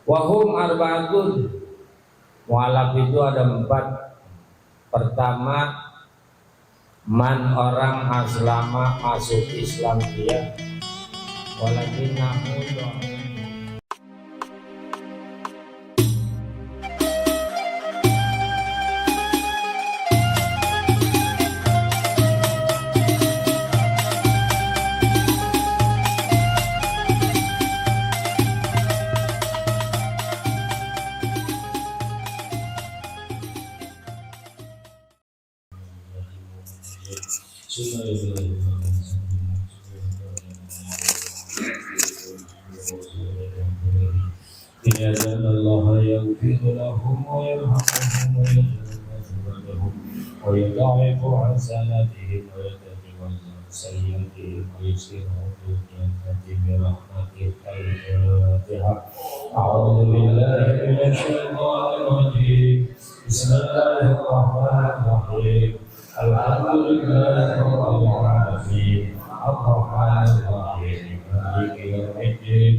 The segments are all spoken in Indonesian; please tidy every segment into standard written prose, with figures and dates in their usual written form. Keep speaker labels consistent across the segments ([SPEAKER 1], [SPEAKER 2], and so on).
[SPEAKER 1] Wahum arba'atun, mu'alaf itu ada 4. Pertama, man orang aslama masuk Islam dia, walakin namudah.
[SPEAKER 2] إن الله يغفر لهم ويرحمهم ويغفر لهم ويضاعف حسناتهم ويتجاوز سيئاتهم ويسرهم بالجنة برحمته. الفاتحة. أعوذ بالله من الشيطان الرجيم. بسم الله الرحمن الرحيم. الحمد لله رب العالمين الرحمن الرحيم مالك يوم الدين.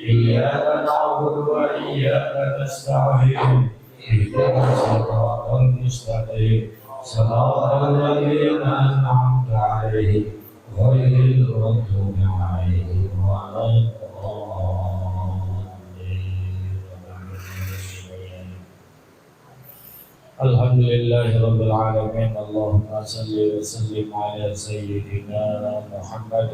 [SPEAKER 2] إياك نعبد وإياك نستعين. اهدنا الصراط المستقيم صراط الذين أنعمت عليهم غير المغضوب عليهم ولا الضالين. الحمد لله رب العالمين. اللهم صل وسلم على سيدنا محمد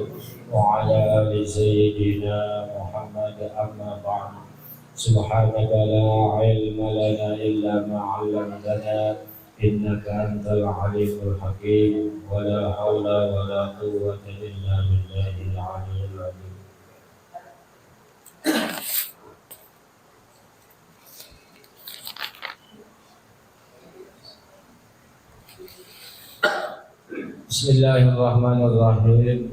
[SPEAKER 2] وعلى آل سيدنا محمد. أما بعد، سبحانك لا علم لنا إلا ما علمتنا إنك أنت العليم الحكيم. ولا حول ولا قوة إلا بالله العلي العظيم. Bismillahirrahmanirrahim.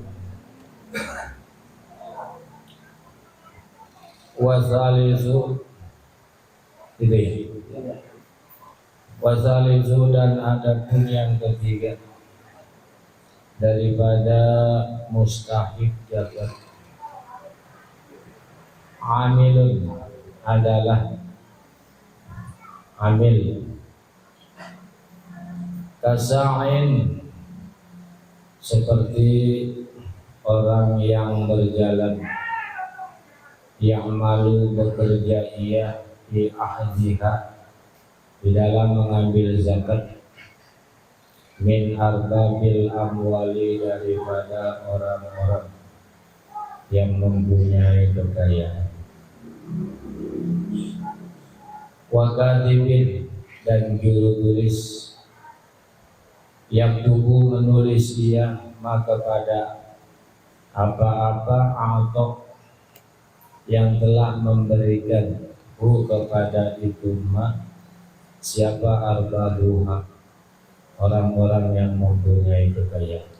[SPEAKER 2] Wasalisu wasalisu, dan adapun yang ketiga daripada mustahik zakat, amilun adalah amil, kasa'in seperti orang yang berjalan, yang malu bekerja ia di ahdiha, di dalam mengambil zakat, min arbabil amwali, daripada orang-orang yang mempunyai kekayaan, wa katibin, dan juru tulis, yang tubuh menulis dia maka pada apa-apa atau yang telah memberikan kepada itu siapa arbaluha, orang-orang yang mempunyai kekayaan.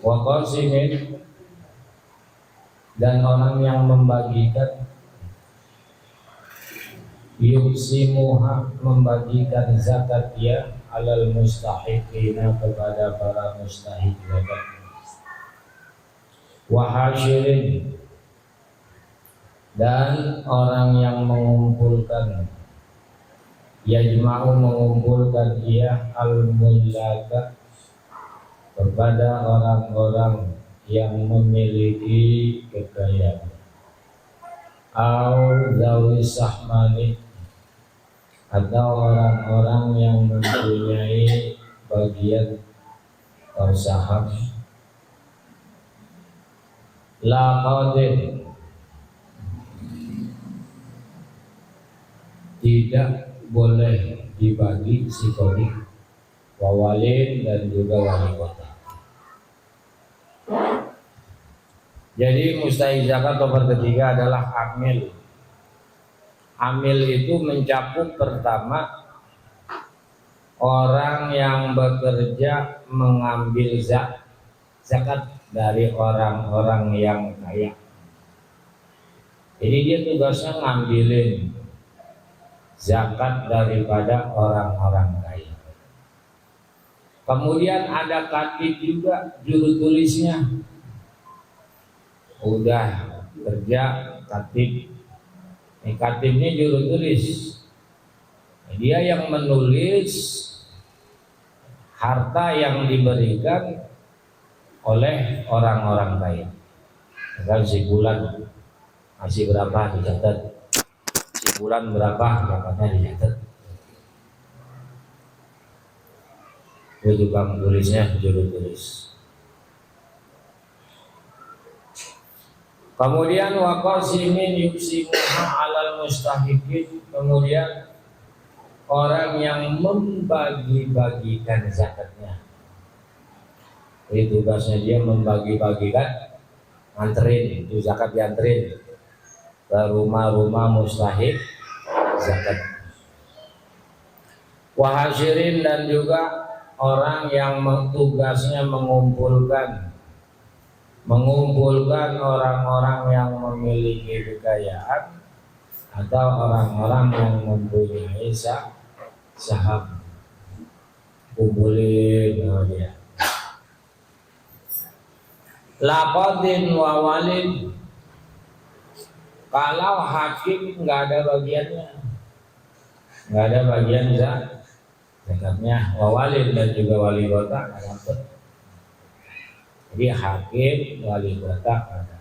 [SPEAKER 2] Wa qasimin, dan orang yang membagikan, yuksimuha, membagikan zakat dia, alal mustahiqina, kepada para mustahik zakat. Wa hasyirin, dan orang yang mengumpulkan, yajma'u, mengumpulkan ia, al-mulaka, kepada orang-orang yang memiliki kekayaan, au zawi sahmani, atau orang-orang yang mempunyai bagian atau saham. La qadir, tidak boleh dibagi si qadi, wawalin, dan juga wali kota. Jadi mustahik zakat nomor ketiga adalah amil. Amil itu mencakup pertama orang yang bekerja mengambil zakat dari orang-orang yang kaya. Jadi dia tugasnya ngambilin zakat daripada orang-orang kaya. Kemudian ada katib juga, juru tulisnya.
[SPEAKER 1] udah kerja katib. Katib ini juru tulis. Dia yang menulis harta yang diberikan oleh orang-orang kaya. Misal si bulan masih berapa dicatat, si bulan berapa makanya dicatat. Itu tukang tulisnya juru tulis. Kemudian waqasimin yuksimuha alal mustahiqin, kemudian orang yang membagi-bagikan zakatnya. Itu tugasnya dia membagi-bagikan, nganterin itu zakat, dianterin ke rumah-rumah mustahiq zakat. Wahasyirin, dan juga orang yang tugasnya mengumpulkan orang-orang yang memiliki kekayaan atau orang-orang yang mempunyai saham, kumpulin dia. Laqadin wa walid, kalau hakim nggak ada bagiannya, nggak ada bagian zakatnya, wa walid dan juga wali kota nggak dapat. Jadi hakim, wali kota ada.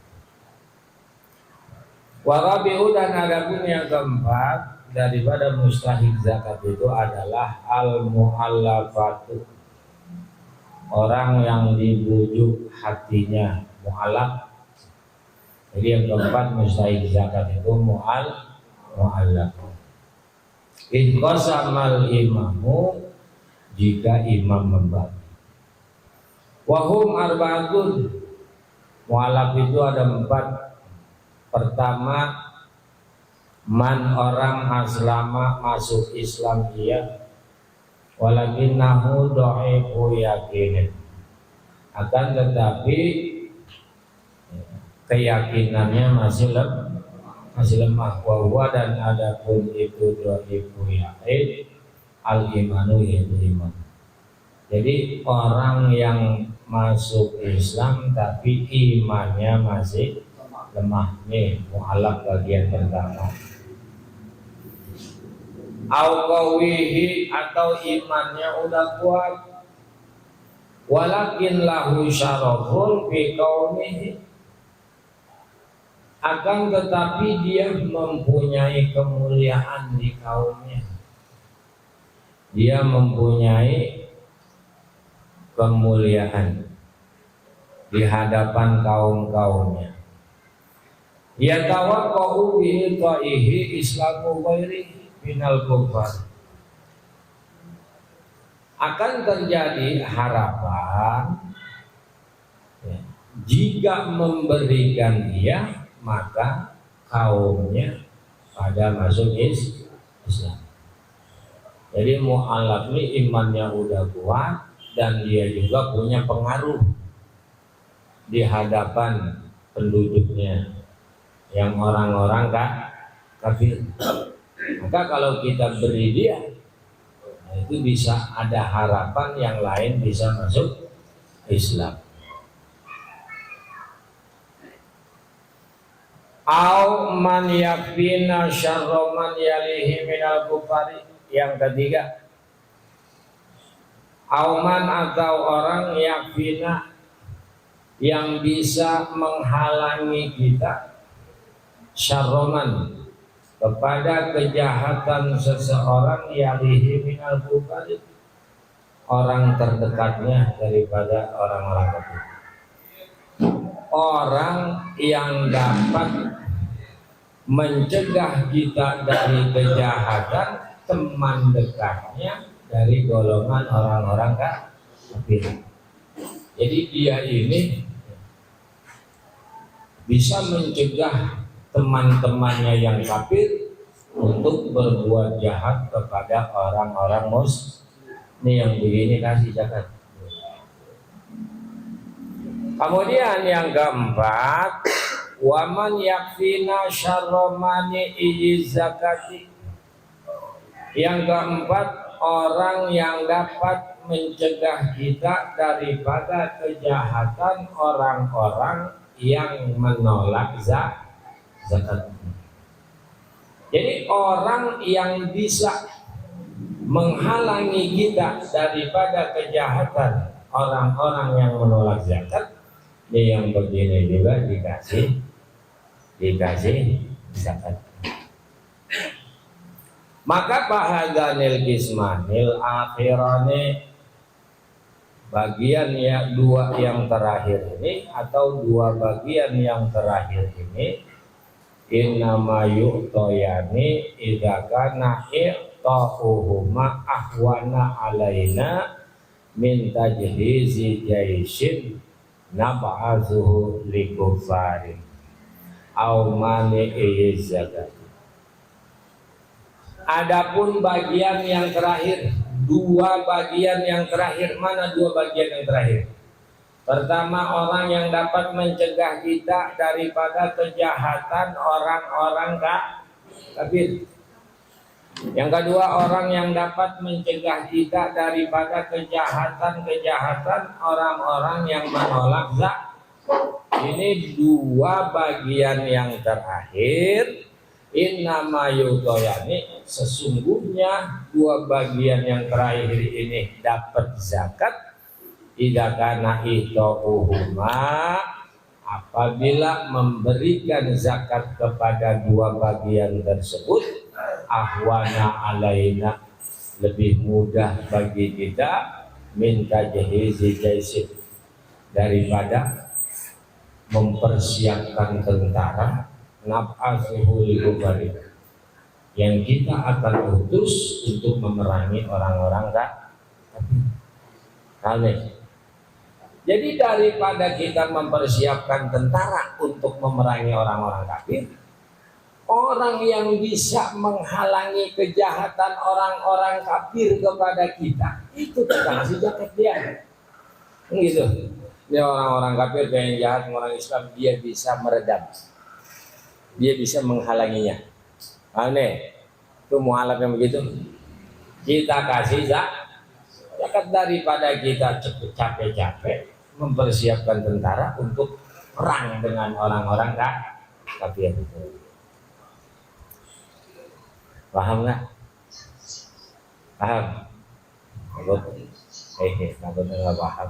[SPEAKER 1] Warabi'u, dan adapun yang keempat daripada mustahik zakat itu adalah al-mu'allafatu, orang yang dibujuk hatinya, mu'allaf. Jadi yang keempat mustahik zakat itu mu'allaf. In qasamal imamu, jika imam membagi. Wahum arba'atun, mu'allaf itu ada 4. Pertama, man orang aslama masuk Islam dia, walakinnahu dha'ifu yakinin, akan tetapi keyakinannya masih lemah. Wa dan adapun itu dha'ifu yakin, al-imanu yaitu iman. Jadi orang yang masuk Islam tapi imannya masih lemah, nih mu'allaf bagian pertama. Au qawihi, atau imannya udah kuat, walakin lahu syarafun fi qaumihi, akan tetapi dia mempunyai kemuliaan di kaumnya. Dia mempunyai kemuliaan di hadapan kaum-kaumnya. Ya tawaqqa'u bihi ta'ihi islamu ghairihi minal kufar. Akan terjadi harapan ya, jika memberikan dia maka kaumnya pada masuk Islam. Jadi mu'allaf ini imannya udah kuat dan dia juga punya pengaruh di hadapan penduduknya yang orang-orang kafir. Maka kalau kita beri dia, itu bisa ada harapan yang lain bisa masuk Islam. Au man yakfina syarra man yalihi minal kufari. Yang ketiga, auman atau orang yakfina yang bisa menghalangi kita syarroman kepada kejahatan seseorang yalihi minal kufari, orang terdekatnya daripada orang-orang kafir. Orang yang dapat mencegah kita dari kejahatan, teman dekatnya dari golongan orang-orang kafir. Jadi dia ini bisa mencegah teman-temannya yang kafir untuk berbuat jahat kepada orang-orang muslim. Ini yang begini kasih zakat. Kemudian yang keempat, waman yakfina syarromani zakati. Yang keempat, orang yang dapat mencegah kita daripada kejahatan orang-orang yang menolak zakat. Jadi orang yang bisa menghalangi kita daripada kejahatan orang-orang yang menolak zakat, yang begini juga dikasih zakat. Maka bahaganil kismanil akhirane, bagian ya dua yang terakhir ini atau dua bagian yang terakhir ini, innama yu'toyani idza kana i'ta'uhuma ahwana alaina min tajhizi jaisin nab'azuhu likufarin au mani'i zakat. Adapun bagian yang terakhir, dua bagian yang terakhir, mana dua bagian yang terakhir? Pertama, orang yang dapat mencegah kita daripada kejahatan orang-orang kafir. Yang kedua, orang yang dapat mencegah kita daripada kejahatan orang-orang yang menolak zakat. Ini dua bagian yang terakhir. Innama yutoyani, sesungguhnya dua bagian yang terakhir ini dapat zakat idza kana ihtohuma, apabila memberikan zakat kepada dua bagian tersebut, ahwana alaina, lebih mudah bagi kita, minta jahizi jaisin, daripada mempersiapkan tentara, nab'azuhu likufarin, yang kita akan utus untuk memerangi orang-orang kafir. Jadi daripada kita mempersiapkan tentara untuk memerangi orang-orang kafir, orang yang bisa menghalangi kejahatan orang-orang kafir kepada kita, itu kita kasih zakat dia. Gitu. Dia orang-orang kafir yang jahat orang Islam, dia bisa meredam, dia bisa menghalanginya. Aneh, itu mualaf yang begitu. Kita kasih zakat daripada kita capek-capek mempersiapkan tentara untuk perang dengan orang-orang kafir itu. Paham nggak? Paham? Takut nggak paham.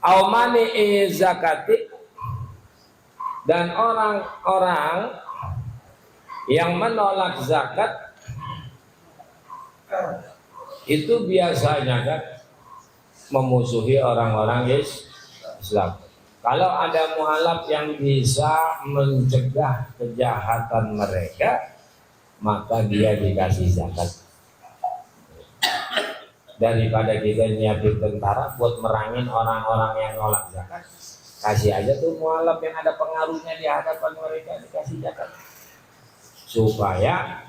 [SPEAKER 1] Aumani zakati, dan orang-orang yang menolak zakat itu biasanya kan memusuhi orang-orang Islam. Kalau ada mualaf yang bisa mencegah kejahatan mereka, maka dia dikasih zakat. Daripada kita nyiapin tentara buat merangin orang-orang yang nolak zakat, kasih aja tuh mualaf yang ada pengaruhnya di hadapan mereka, dikasih zakat supaya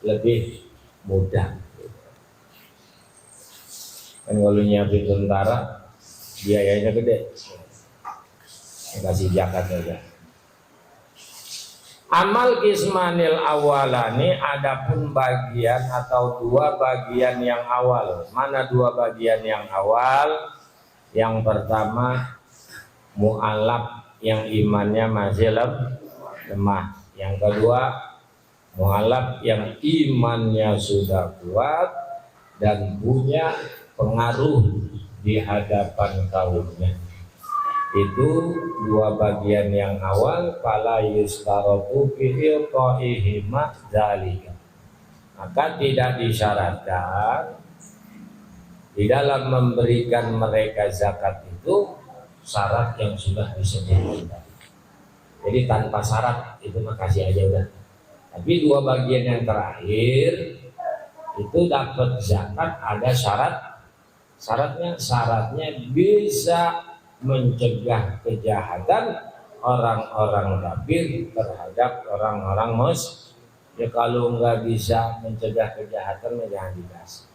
[SPEAKER 1] lebih mudah. Kan kalau nyiapin tentara biayanya gede, kasih zakat aja. Amal kismanil awalani, adapun bagian atau dua bagian yang awal. Mana dua bagian yang awal? Yang pertama, mu'alaf yang imannya masih lemah. Yang kedua, mu'alaf yang imannya sudah kuat dan punya pengaruh di hadapan kaumnya. Itu dua bagian yang awal. Fala yustaratu fi ilqaihima dzalika, maka tidak disyaratkan di dalam memberikan mereka zakat itu syarat yang sudah disebutkan. Jadi tanpa syarat itu makasih aja udah. Tapi dua bagian yang terakhir itu dapat zakat ada syaratnya bisa mencegah kejahatan orang-orang kafir terhadap orang-orang muslim. Ya kalau nggak bisa mencegah kejahatan, jangan dikasih.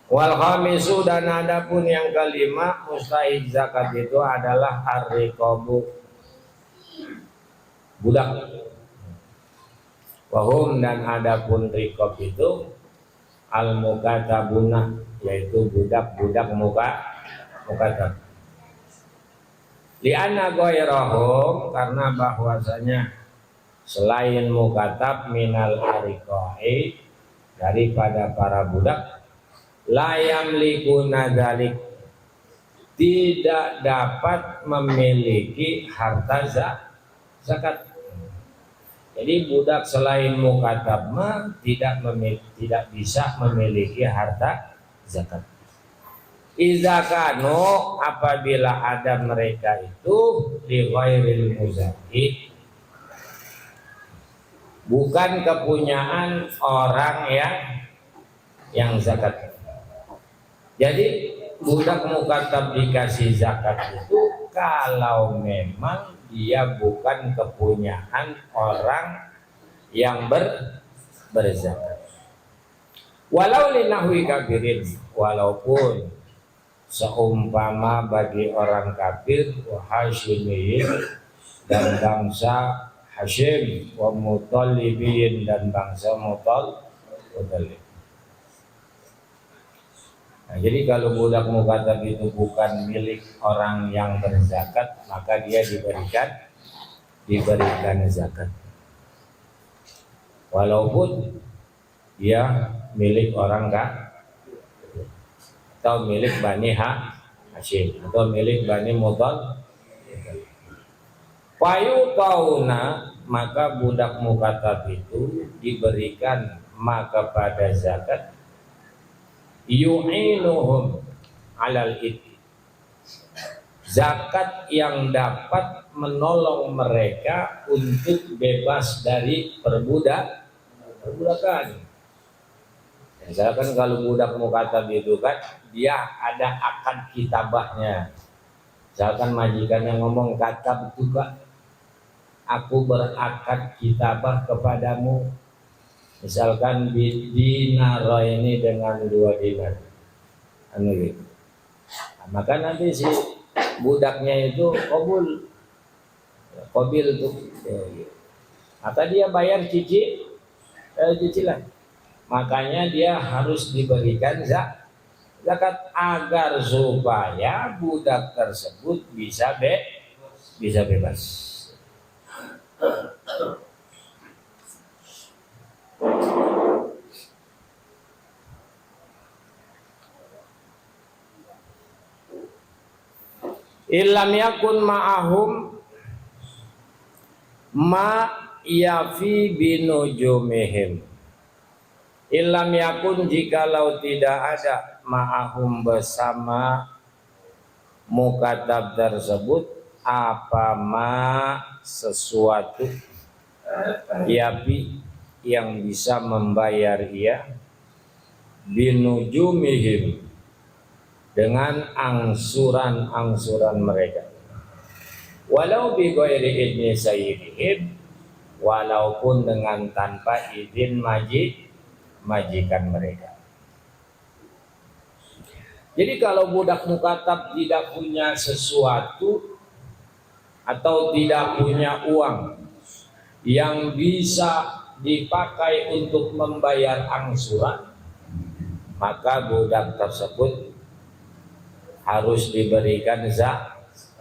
[SPEAKER 1] Wal khamisu, dan adapun yang kelima, mustahil zakat itu adalah ar-riqabu, budak. Wahum, dan adapun riqab itu al-mukatabuna, yaitu budak-budak mukatab. Li'anna ghairahum, karena bahwasanya selain mukatab minal ariqai, daripada para budak, la yamlikuna dzalik, tidak dapat memiliki harta zakat. Jadi budak selain mukatab mah tidak bisa memiliki harta zakat. Iza kanu, apabila ada mereka itu li ghairil muzaki, bukan kepunyaan orang yang zakat. Jadi budak mukatab dikasih zakat itu kalau memang dia bukan kepunyaan orang yang berzakat. Walau linahwi kafirin, walaupun seumpama bagi orang kafir wa Hasyimiyin dan bangsa Hashim, wa Mutalibiyin dan bangsa Mutalib. Nah, jadi kalau budak mukatab itu bukan milik orang yang berzakat, maka dia diberikan zakat. Walaupun dia milik orang atau milik Bani Hashim atau milik Bani Mutalib. Payu tauna, maka budak mukatab itu diberikan maka pada zakat yu'inuhum alal iti, zakat yang dapat menolong mereka untuk bebas dari perbudakan. Misalkan kalau budak mukatab itu kan dia ada akad kitabahnya. Misalkan majikan yang ngomong, katab itu Kak, aku berakad kitabah kepadamu, misalkan dinar ini dengan 2 dinar, gitu. Nah, maka nanti si budaknya itu kobil tuh, maka dia bayar cicilan. Makanya dia harus diberikan zakat agar supaya budak tersebut bisa bebas. Illam yakun ma'ahum ma yafi binujumihim. Illam yakun, jikalau tidak ada ma'ahum bersama mukatab tersebut apa sesuatu yafi yang bisa membayar ia binujumihim dengan angsuran mereka, walau bi ghairi idni sayyidihim, walaupun dengan tanpa izin majikan mereka. Jadi kalau budak mukatab tidak punya sesuatu atau tidak punya uang yang bisa dipakai untuk membayar angsuran, maka budak tersebut harus diberikan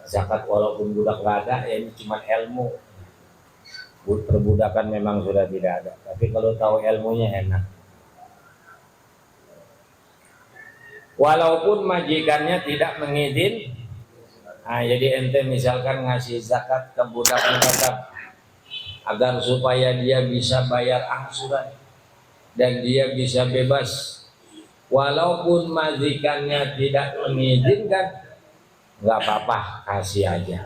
[SPEAKER 1] zakat walaupun budak nggak ada. Ini cuma ilmu. Perbudakan memang sudah tidak ada, tapi kalau tahu ilmunya enak. Walaupun majikannya tidak mengizin. Nah, jadi ente misalkan ngasih zakat ke budak mukatab agar supaya dia bisa bayar angsuran dan dia bisa bebas, walaupun majikannya tidak mengizinkan, nggak apa-apa, kasih aja.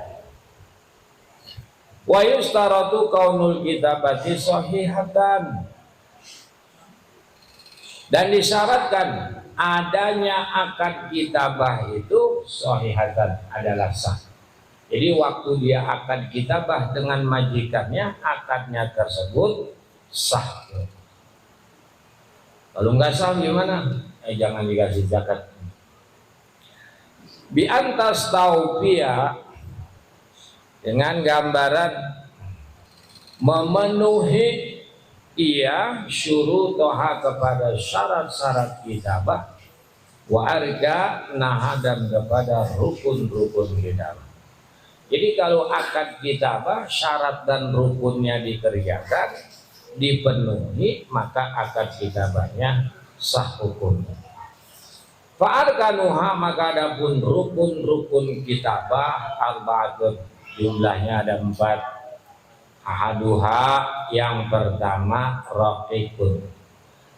[SPEAKER 1] Wa yustaratu kaunul kitabati sahihatan, dan disyaratkan adanya akad kitabah itu sahihatan, adalah sah. Jadi waktu dia akad kitabah dengan majikannya, akadnya tersebut sah. Kalau nggak sah gimana? Jangan dikasih zakat. Bi antas taufia, dengan gambaran memenuhi ia syurutoha, kepada syarat-syarat kitabah, wa arka nah dan kepada rukun-rukun kitabah. Jadi kalau akad kitabah syarat dan rukunnya dikerjakan, dipenuhi, maka akad kitabahnya sah hukumnya. Fa arkanuha maka adapun rukun-rukun kitabah arba'atun, jumlahnya ada 4. Ahaduha yang pertama raqiqun,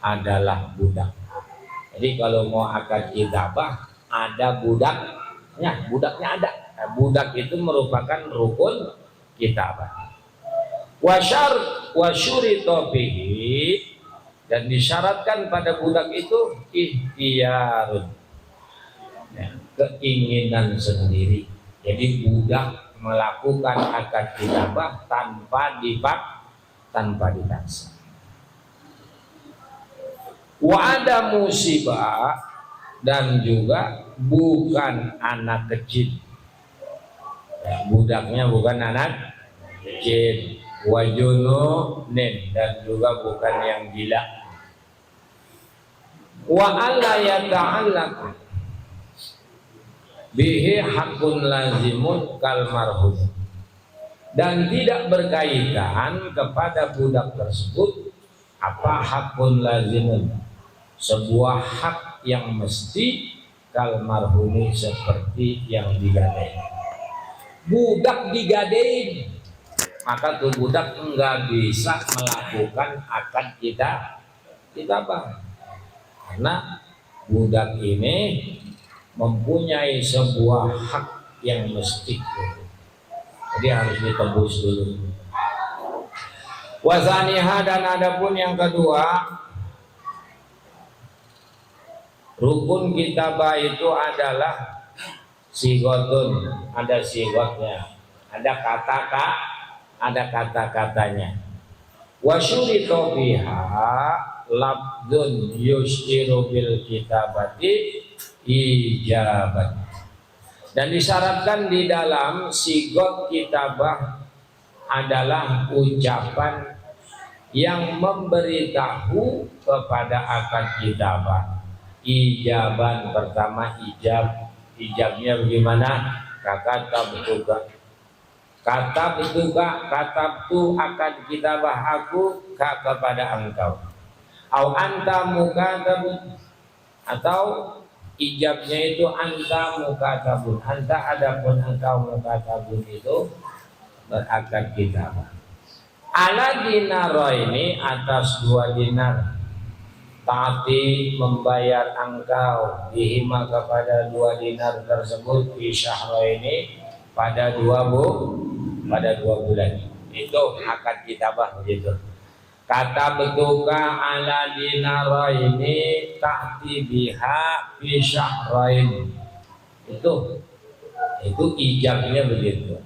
[SPEAKER 1] adalah budak. Jadi kalau mau akad kitabah ada budaknya ada. Budak itu merupakan rukun kitabah. Wasyurito bihi, dan disyaratkan pada budak itu ikhtiyarun, ya, keinginan sendiri. Jadi budak melakukan akad kitabah tanpa dipaksa. Wa ada musibah, dan juga bukan anak kecil. Ya, budaknya bukan anak kecil. Wajununin, dan juga bukan yang gila. Wa alla yata'allaq bihi hakun lazimun kal marhum, dan tidak berkaitan kepada budak tersebut apa hakun lazimun, sebuah hak yang mesti kal marhumi, seperti yang digadai. Budak digadein, maka tuh budak enggak bisa melakukan akad kitabah, karena budak ini mempunyai sebuah hak yang mesti, jadi harus ditebus dulu. Wazaniha, dan adapun yang kedua, rukun kitabah itu adalah sigotun, ada sigotnya, ada kata-katanya. Wasyurito biha labdun yushiru bil kitabati ijabat, dan disyaratkan di dalam sigot kitabah adalah ucapan yang memberitahu kepada akad kitabah. Ijaban, pertama ijabnya bagaimana? Kata tu akan kitabah aku kepada engkau. Au anta mukatabun, atau ijabnya itu anta mukatabun. Anta adapun engkau mukatabun, itu berakad kitabah. Ala dinaro, ini atas 2 dinar. Taati membayar engkau bihima kepada 2 dinar tersebut fi syahraini, pada 2 bulan. Itu akad kitabah begitu. Kata betuka ala dinaraini ta'ti biha fi syahraini. Itu ijabnya begitu.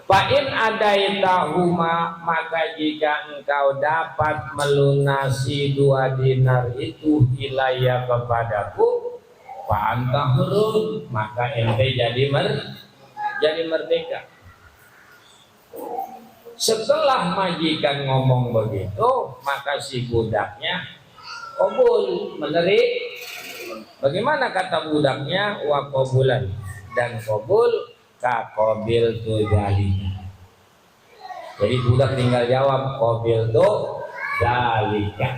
[SPEAKER 1] Fa'in adaitahuma, maka jika engkau dapat melunasi 2 dinar itu ilayya kepadaku, fa'anta hurun, maka ente jadi merdeka. Setelah majikan ngomong begitu, maka si budaknya qabul, menerima. Bagaimana kata budaknya? Wa qabulan, dan qabul kakobil tu jalika. Jadi budak tinggal jawab qabil tu jalika.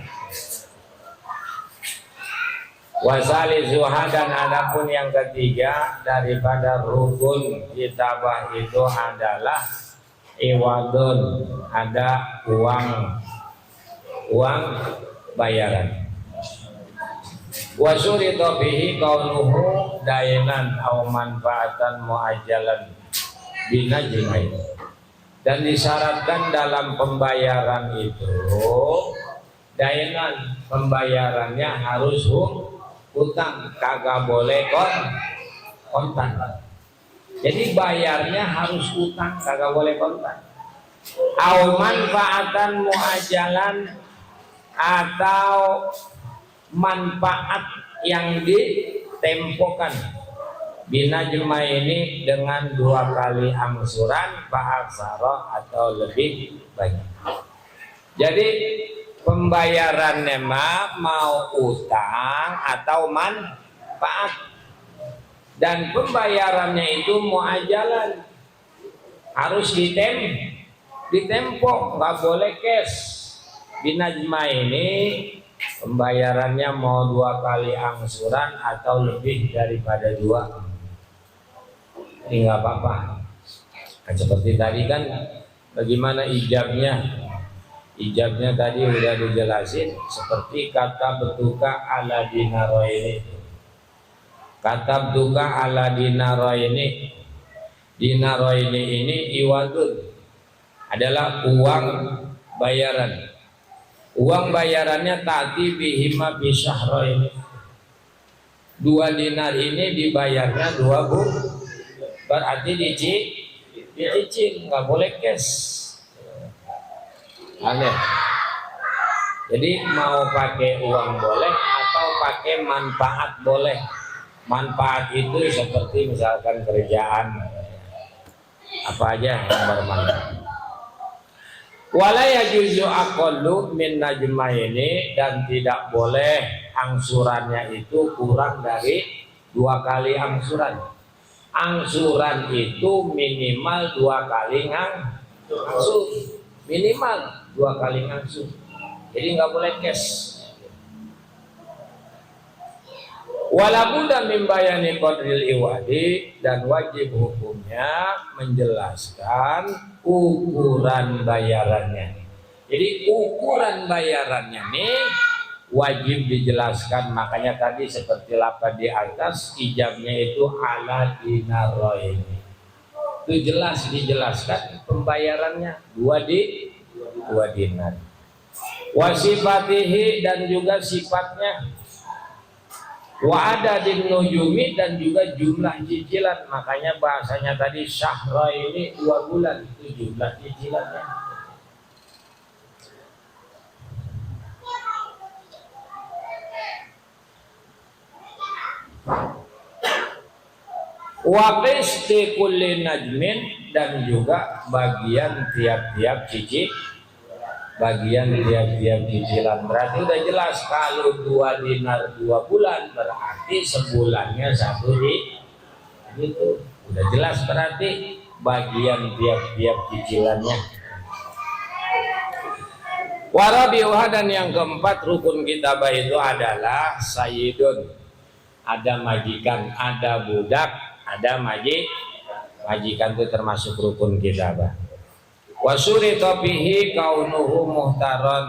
[SPEAKER 1] Wasali zuha, dan adapun yang ketiga daripada rukun kitabah itu adalah iwadun, ada uang bayaran. Wasyurito bihi kaunuhu dainan au manfaatan muajjalan binajmain, dan disyaratkan dalam pembayaran itu dainan, pembayarannya harus hutang, kagak boleh kontan. Jadi bayarnya harus hutang, kagak boleh kontan. Au manfaatan muajjalan, atau manfaat yang ditempokan. Binajma ini dengan 2 kali angsuran bahasaro, atau lebih banyak. Jadi pembayarannya mau utang atau manfaat. Dan pembayarannya itu muajalan, harus ditempo, nggak boleh cash. Di Najma ini pembayarannya mau 2 kali angsuran atau lebih daripada 2, ini nggak apa-apa. Kan seperti tadi kan, bagaimana ijabnya? Ijabnya tadi udah dijelasin, seperti kata betuka ala dinaroini. Kata betuka ala dinaroini. Dinaroini ini iwadun, adalah uang bayaran. Uang bayarannya tadi bihima bisyahroini. 2 dinar ini dibayarnya 2 bulan. Berarti dicicil, nggak boleh cash. Aneh. Jadi mau pakai uang boleh atau pakai manfaat boleh. Manfaat itu seperti misalkan kerjaan, apa aja yang bermanfaat. Wala yajuzu aqallu min najmaini, dan tidak boleh angsurannya itu kurang dari 2 kali angsuran. Angsuran itu minimal 2 kali ngangsur, minimal 2 kali ngangsur. Jadi nggak boleh cash. Wala budda min bayani qadril iwadi, dan wajib hukumnya menjelaskan ukuran bayarannya. Jadi ukuran bayarannya nih wajib dijelaskan. Makanya tadi seperti lafaz di atas, ijabnya itu ala dinaroini. Itu jelas dijelaskan pembayarannya 2 dinar. Wasifatihi, dan juga sifatnya. Wa adadin nujumi, dan juga jumlah cicilan. Makanya bahasanya tadi syahra ini 2 bulan, itu jumlah cicilannya. Wa qisti kulli najmin, dan juga bagian tiap-tiap cicilan. Berarti udah jelas, kalau 2 dinar 2 bulan berarti sebulannya 1 gitu. Udah jelas berarti bagian tiap-tiap cicilannya. Warabiuha, dan yang keempat rukun kitabah itu adalah sayyidun. Ada majikan, ada budak, ada majikan, itu termasuk rukun kitabah. Wasyurita fihi kaunuhu muhtaron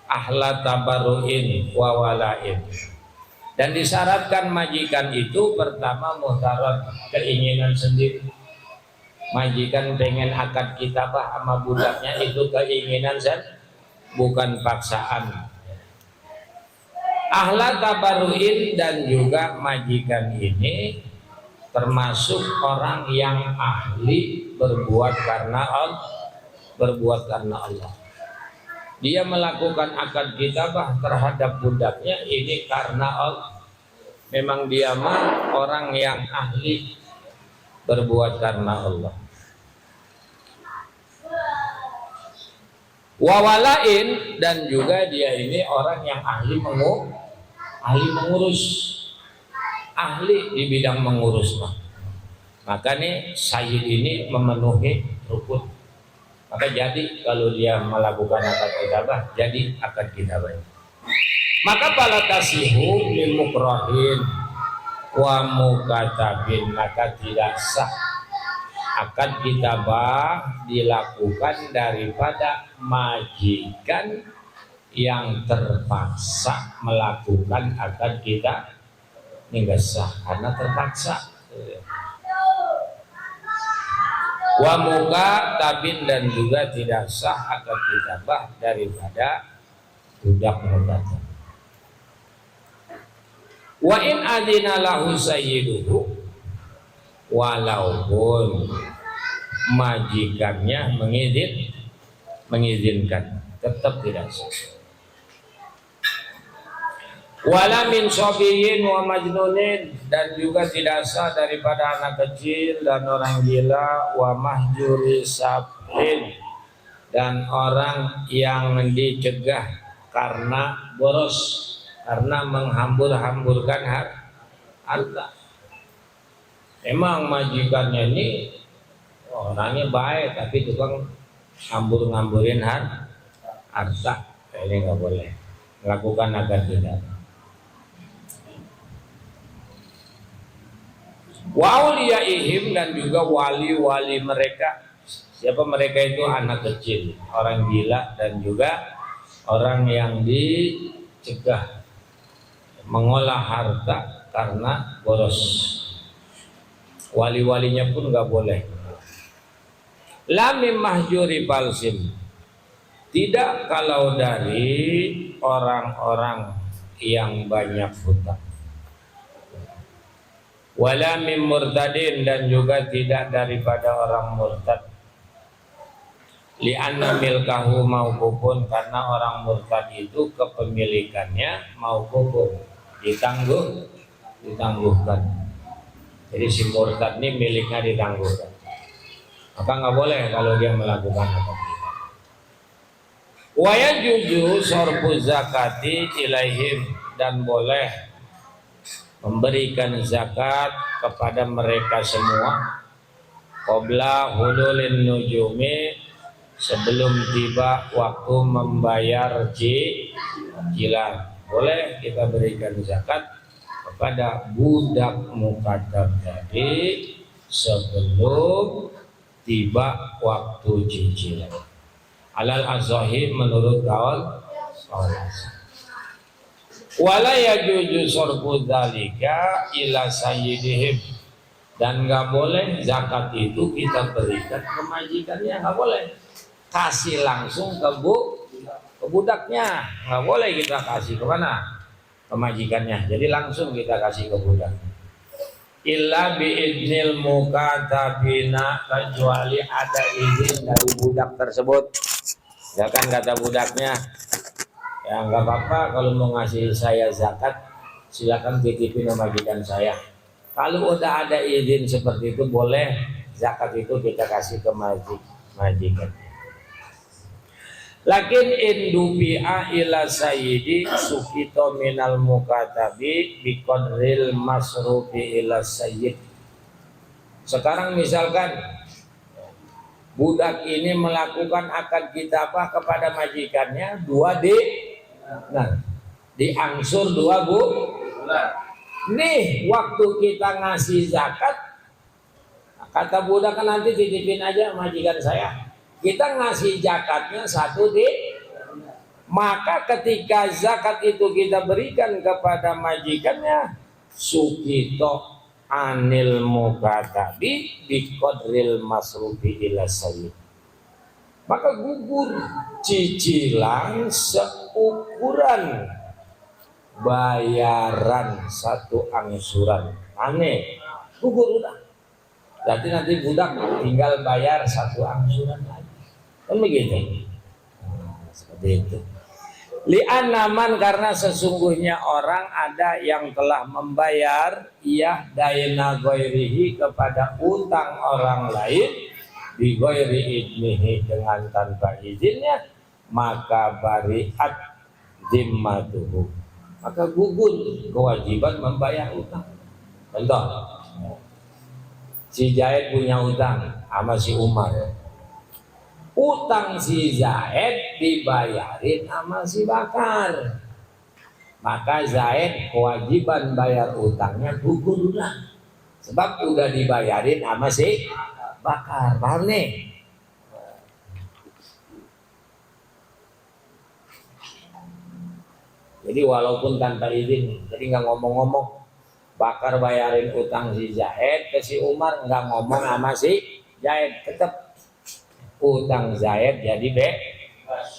[SPEAKER 1] ahla tabarruin wa walain. Dan disyaratkan majikan itu pertama muhtaron, keinginan sendiri. Majikan pengen akad kitabah sama budaknya itu keinginan bukan paksaan. Ahla tabarruin, dan juga majikan ini termasuk orang yang ahli berbuat karena Allah. Dia melakukan akad kitabah terhadap budaknya ini karena Allah. Memang dia mah orang yang ahli berbuat karena Allah. Wawalain, dan juga dia ini orang yang ahli mengurus, ahli di bidang mengurus. Maka nih sayyid ini memenuhi rukun. Maka jadi kalau dia melakukan akad kitabah, jadi akad kitabah. Maka pala tasihu lil mukrahin wa mukatabin, maka tidak sah akad kitabah dilakukan daripada majikan yang terpaksa melakukan akad kitabah. Ini enggak sah karena terpaksa. Wa muka tabin, dan juga tidak sah akad kitabah daripada budak mukatab. Wa in adina lahu sayyiduhu, walaupun majikannya mengizinkan, tetap tidak sah. Wala min sobiyin wa majnunin, dan juga tidak sah daripada anak kecil dan orang gila, wa mahjuri sabin, dan orang yang dicegah karena boros, karena menghambur-hamburkan harta. Emang majikannya ini orangnya baik tapi tukang ngambur-ngamburin harta. Ini nggak boleh. Lakukan agar tidak. Wa auliyaihim, dan juga wali-wali mereka. Siapa mereka itu? Anak kecil, orang gila, dan juga orang yang dicegah mengolah harta karena boros. Wali-walinya pun nggak boleh. La mim mahjuri palsim, tidak kalau dari orang-orang yang banyak hutang. Wala mim murtadin, dan juga tidak daripada orang murtad. Li'anna milkahu mauqufun, karena orang murtad itu kepemilikannya mauqufun, ditangguhkan. Jadi si murtad ini miliknya ditangguhkan. Maka nggak boleh kalau dia melakukan apa-apa. Wa yajuzu sarfu zakati ilaihim, dan boleh memberikan zakat kepada mereka semua qabla hululin nujumi, sebelum tiba waktu membayar cicilan. Boleh kita berikan zakat kepada budak mukatab tadi sebelum tiba waktu cicilan. Alal azahir, menurut kaul wala yajuzu sarfu dzalika ila sayyidihim, dan nggak boleh zakat itu kita berikan ke majikannya, nggak boleh. Kasih langsung ke budaknya, nggak boleh kita kasih ke mana? Ke majikannya. Jadi langsung kita kasih ke budak. Illa biidnil mukatabina, kecuali ada izin dari budak tersebut. Ya kan kata budaknya, ya nggak apa-apa kalau mau ngasih saya zakat, silakan titipin sama majikan saya. Kalau udah ada izin seperti itu, boleh zakat itu kita kasih ke majikan. Lakin indubi'a ila sayyidi sukito minal mukatabi biqadril masrufi ila sayyid. Sekarang misalkan budak ini melakukan akad kitabah kepada majikannya 2 diangsur 2 bulan. Nih waktu kita ngasih zakat, kata budak kan nanti titipin aja majikan saya. Kita ngasih zakatnya 1 maka ketika zakat itu kita berikan kepada majikannya, sukito anil mukatabi biqadril masrufi ila sayyid, maka gugur cicilan seukuran bayaran 1 angsuran. Aneh, gugur udah. Berarti nanti budak tinggal bayar 1 angsuran lagi. Kan begitu. Seperti itu. Li'anaman, karena sesungguhnya orang ada yang telah membayar ia daina ghairihi, kepada utang orang lain bi ghairi idnihi, dengan tanpa izinnya, maka bariat zimmatuhu, maka gugur kewajiban membayar utang. Contoh, si Zaid punya utang sama si Umar. Utang si Zaid dibayarin sama si Bakar, maka Zaid kewajiban bayar utangnya gugur lah, sebab udah dibayarin sama si Bakar. Paham nih? Jadi walaupun tanpa izin, jadi nggak ngomong-ngomong, Bakar bayarin utang si Zaid ke si Umar, nggak ngomong sama si Zaid, tetap utang Zaid jadi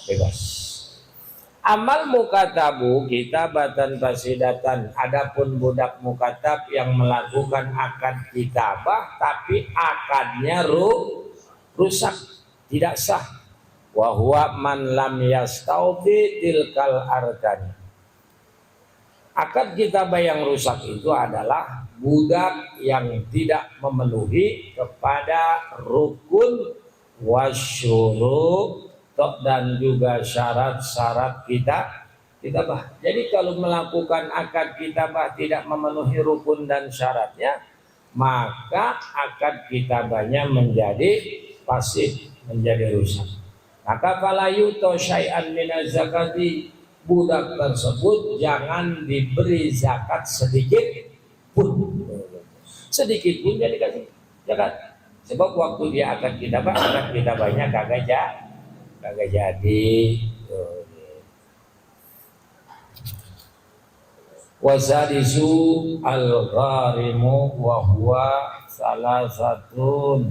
[SPEAKER 1] bebas. Amal mukatabu kitabatan fasidatan, adapun budak mukatab yang melakukan akad kitabah tapi akadnya rusak, tidak sah. Wa huwa man lam yastawfi tilkal arkan. Akad kitabah yang rusak itu adalah budak yang tidak memenuhi kepada rukun wasyurut dan juga syarat-syarat kitabah. Jadi kalau melakukan akad kitabah tidak memenuhi rukun dan syaratnya, maka akad kitabahnya menjadi fasid, menjadi rusak. Maka falayuto syai'an minaz zakati, budak tersebut jangan diberi zakat sedikit pun. Sedikit pun jadi kasih zakat. Sebab waktu dia akad kitabahnya kagak jadi. Wasadisu al-gharimu wa huwa salasatun.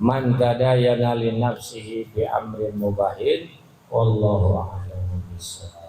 [SPEAKER 1] Man tadayana li nafsihi bi amrin mubahin wallahu a'lamu bissawab.